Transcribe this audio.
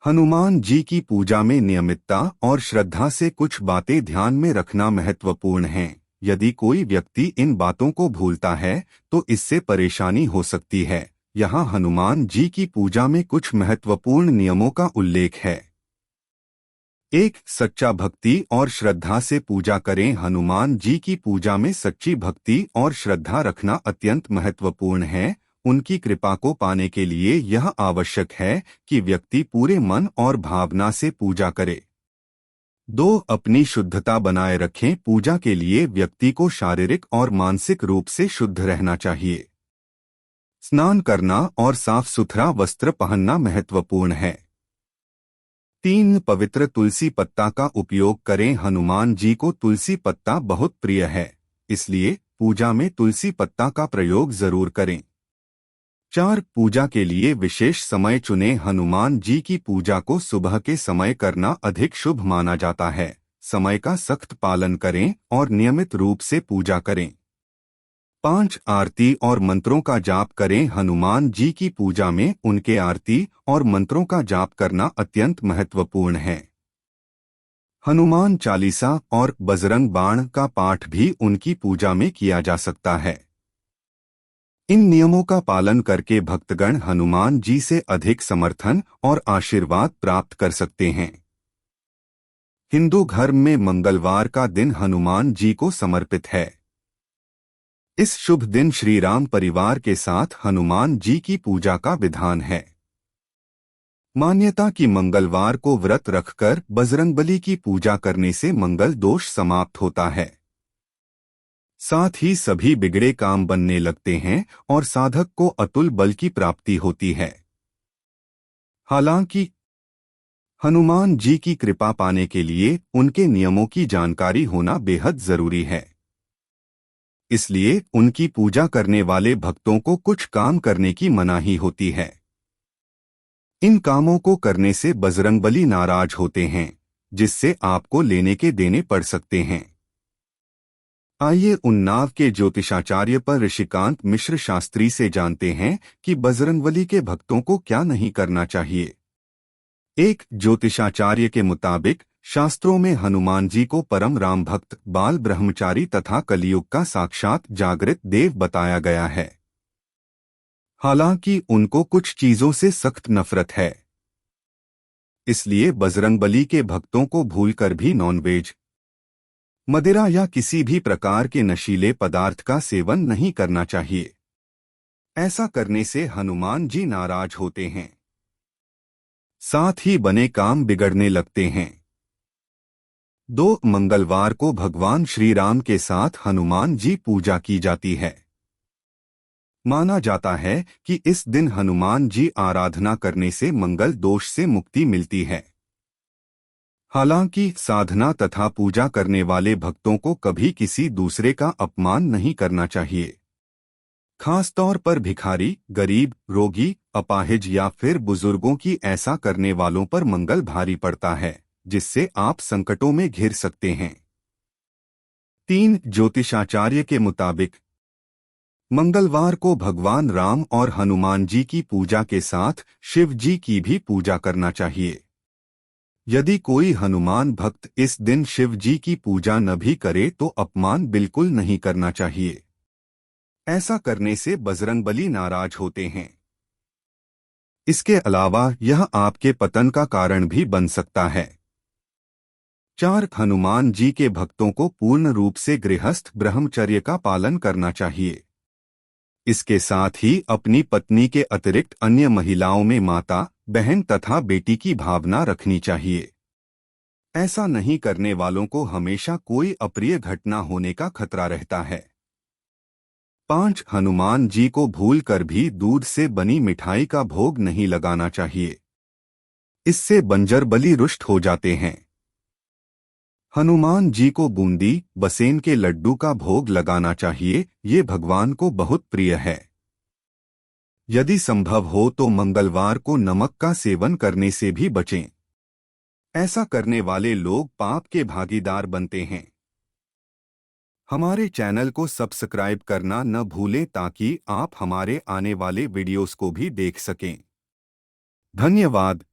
हनुमान जी की पूजा में नियमितता और श्रद्धा से कुछ बातें ध्यान में रखना महत्वपूर्ण है। यदि कोई व्यक्ति इन बातों को भूलता है तो इससे परेशानी हो सकती है। यहाँ हनुमान जी की पूजा में कुछ महत्वपूर्ण नियमों का उल्लेख है। एक, सच्चा भक्ति और श्रद्धा से पूजा करें। हनुमान जी की पूजा में सच्ची भक्ति और श्रद्धा रखना अत्यंत महत्वपूर्ण है। उनकी कृपा को पाने के लिए यह आवश्यक है कि व्यक्ति पूरे मन और भावना से पूजा करे। दो, अपनी शुद्धता बनाए रखें। पूजा के लिए व्यक्ति को शारीरिक और मानसिक रूप से शुद्ध रहना चाहिए। स्नान करना और साफ सुथरा वस्त्र पहनना महत्वपूर्ण है। तीन, पवित्र तुलसी पत्ता का उपयोग करें। हनुमान जी को तुलसी पत्ता बहुत प्रिय है, इसलिए पूजा में तुलसी पत्ता का प्रयोग जरूर करें। चार, पूजा के लिए विशेष समय चुनें। हनुमान जी की पूजा को सुबह के समय करना अधिक शुभ माना जाता है। समय का सख्त पालन करें और नियमित रूप से पूजा करें। पांच, आरती और मंत्रों का जाप करें। हनुमान जी की पूजा में उनके आरती और मंत्रों का जाप करना अत्यंत महत्वपूर्ण है। हनुमान चालीसा और बजरंग बाण का पाठ भी उनकी पूजा में किया जा सकता है। इन नियमों का पालन करके भक्तगण हनुमान जी से अधिक समर्थन और आशीर्वाद प्राप्त कर सकते हैं। हिंदू धर्म में मंगलवार का दिन हनुमान जी को समर्पित है। इस शुभ दिन श्री राम परिवार के साथ हनुमान जी की पूजा का विधान है। मान्यता कि मंगलवार को व्रत रखकर बजरंगबली की पूजा करने से मंगल दोष समाप्त होता है। साथ ही सभी बिगड़े काम बनने लगते हैं और साधक को अतुल बल की प्राप्ति होती है। हालांकि हनुमान जी की कृपा पाने के लिए उनके नियमों की जानकारी होना बेहद जरूरी है। इसलिए उनकी पूजा करने वाले भक्तों को कुछ काम करने की मनाही होती है। इन कामों को करने से बजरंगबली नाराज होते हैं, जिससे आपको लेने के देने पड़ सकते हैं। आइए उन्नाव के ज्योतिषाचार्य पर ऋषिकांत मिश्र शास्त्री से जानते हैं कि बजरंगबली के भक्तों को क्या नहीं करना चाहिए। एक, ज्योतिषाचार्य के मुताबिक शास्त्रों में हनुमान जी को परम राम भक्त, बाल ब्रह्मचारी तथा कलियुग का साक्षात जागृत देव बताया गया है। हालांकि उनको कुछ चीजों से सख्त नफरत है, इसलिए बजरंगबली के भक्तों को भूलकर भी नॉनवेज, मदिरा या किसी भी प्रकार के नशीले पदार्थ का सेवन नहीं करना चाहिए। ऐसा करने से हनुमान जी नाराज होते हैं, साथ ही बने काम बिगड़ने लगते हैं। दो, मंगलवार को भगवान श्री राम के साथ हनुमान जी पूजा की जाती है। माना जाता है कि इस दिन हनुमान जी आराधना करने से मंगल दोष से मुक्ति मिलती है। हालांकि साधना तथा पूजा करने वाले भक्तों को कभी किसी दूसरे का अपमान नहीं करना चाहिए। खासतौर पर भिखारी, गरीब, रोगी, अपाहिज या फिर बुजुर्गों की ऐसा करने वालों पर मंगल भारी पड़ता है, जिससे आप संकटों में घिर सकते हैं। तीन, ज्योतिषाचार्य के मुताबिक मंगलवार को भगवान राम और हनुमान जी की पूजा के साथ शिव जी की भी पूजा करना चाहिए। यदि कोई हनुमान भक्त इस दिन शिव जी की पूजा न भी करे तो अपमान बिल्कुल नहीं करना चाहिए। ऐसा करने से बजरंगबली नाराज होते हैं। इसके अलावा यह आपके पतन का कारण भी बन सकता है। चार, हनुमान जी के भक्तों को पूर्ण रूप से गृहस्थ ब्रह्मचर्य का पालन करना चाहिए। इसके साथ ही अपनी पत्नी के अतिरिक्त अन्य महिलाओं में माता, बहन तथा बेटी की भावना रखनी चाहिए। ऐसा नहीं करने वालों को हमेशा कोई अप्रिय घटना होने का खतरा रहता है। पांच, हनुमान जी को भूलकर भी दूध से बनी मिठाई का भोग नहीं लगाना चाहिए। इससे बंजर बली रुष्ट हो जाते हैं। हनुमान जी को बूंदी, बसेन के लड्डू का भोग लगाना चाहिए, ये भगवान को बहुत प्रिय है। यदि संभव हो तो मंगलवार को नमक का सेवन करने से भी बचें। ऐसा करने वाले लोग पाप के भागीदार बनते हैं। हमारे चैनल को सब्सक्राइब करना न भूलें ताकि आप हमारे आने वाले वीडियोस को भी देख सकें। धन्यवाद।